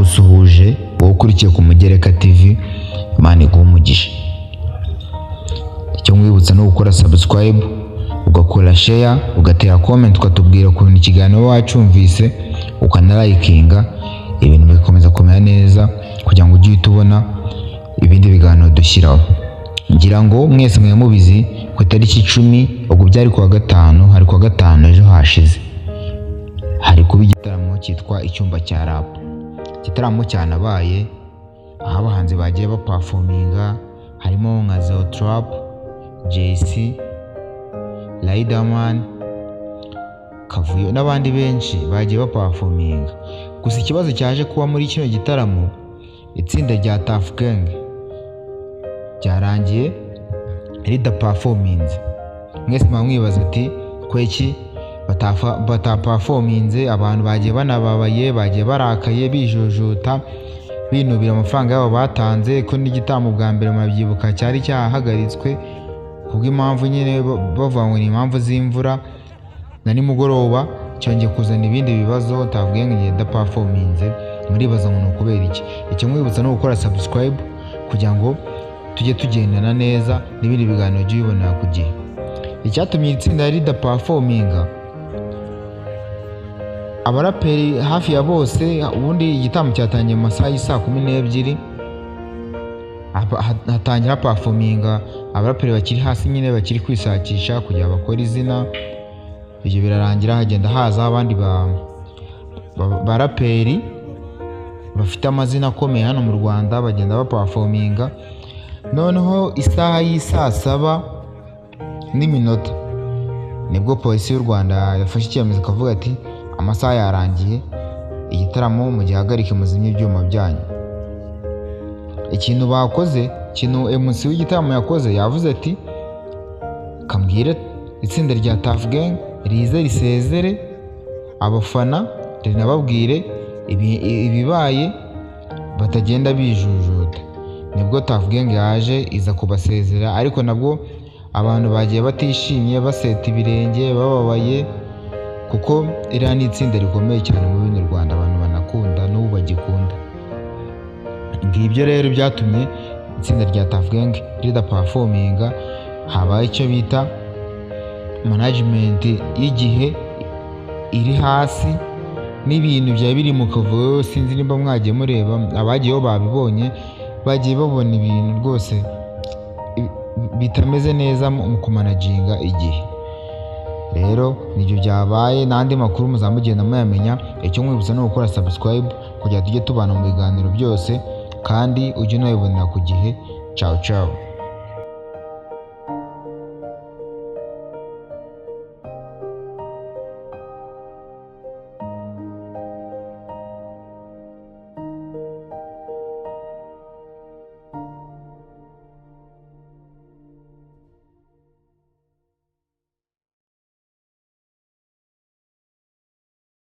ndagusuhuje wowe ukurikiye ku Mugereka TV. Imana iguhe umugisha. Icyo nkwibutsa no gukora subscribe, ugakora share, ugatera comment, ukatubwira ukuntu ikiganiro wacumvise, ukanalikinga, ibintu bikomeza kumera neza kugira ngo ujye tubona ibindi biganiro dushyiraho. Ngira ngo mwese mubizi ku itariki 10 ubwo byari kuwa gatanu, hari kuwa gatanu ejo hashize, hari kuba igitaramo cyitwa Icyumba cya Rap. Igitaramo cyanabaye aho abahanzi bagiye baperforminga, harimo nka Zeo Trap, JC, Riderman, Kavuyo n'abandi benshi bagiye baperforminga. Gusa ikibazo cyaje kuba muri kino gitaramo, itsinda rya Tuff Gang cyarangiye ridaperforminze. Mwese mwamwibaza ati kweki bataperforminze, abantu bagiye banababaye, bagiye barakaye, bijojuta, binubira amafaranga yabo batanze, ko n'igitaramo bwa mbere mabyibuka cyari cyahagaritswe kubw'impamvu nyine bavanywe n'impamvu z'imvura, na nimugoroba cyongeye kuzana ibindi bibazo. Tavuge ngenda performinze, muribaza ngo kubera iki. Icyo mwibutsa no gukora subscribe kugira ngo tujye tugendana neza n'ibindi biganiro byo bibonera ku gihe. Icyatumye itsinda rida performinga, abaraperi hafi ya bose, ubundi igitaramo cyatangiye mu masaha y'isa 12, hatangira performinga abaraperi bakiri hasi nyine bakiri kwisakisha kugira bakora izina. Ibyo birarangira hagenda haza abandi baraperi bafite amazina akomeye hano mu Rwanda, bagenda baperforminga. Noneho isaha y'isa 7:00 nibwo polisi y'u Rwanda yafashe icyemezo kavuga ati amasaha yarangiye, igitaramo mu gihagarike, muzimye ibyuma byanyu. Ikintu bakoze, ikintu MC w'igitaramo yakoze, yavuze ati kambwire itsinda rya Tuff Gang rize risezere abafana, rinababwire ibibaye batagenda bijujuta. Nibwo Tuff Gang yaje iza kubasezera, ariko nabwo abantu bagiye batishimye, baseta ibirenge, bababaye, kuko iriya ni itsinda rikomeye cyane mu bindi Rwanda, abantu banakunda n'ubu bagikunda. Ngibyo rero byatumye itsinda rya Tuff Gang rida performinga. Habaye icyo bita management y'igihe iri hasi, n'ibintu bya biri mu kavuyo. Sinzi nimba mwagiye mureba, abagiyeho babibonye, bagiye babona ibintu rwose bitameze neza mu kumanaginga igihe. Rero nibyo byabaye, n'andi makuru muzamugenda muyamenya. Icyo mwibutsa no gukora subscribe kugira tujye tubana mu biganiro byose, kandi ujye unabibonera ku gihe. Ciao ciao.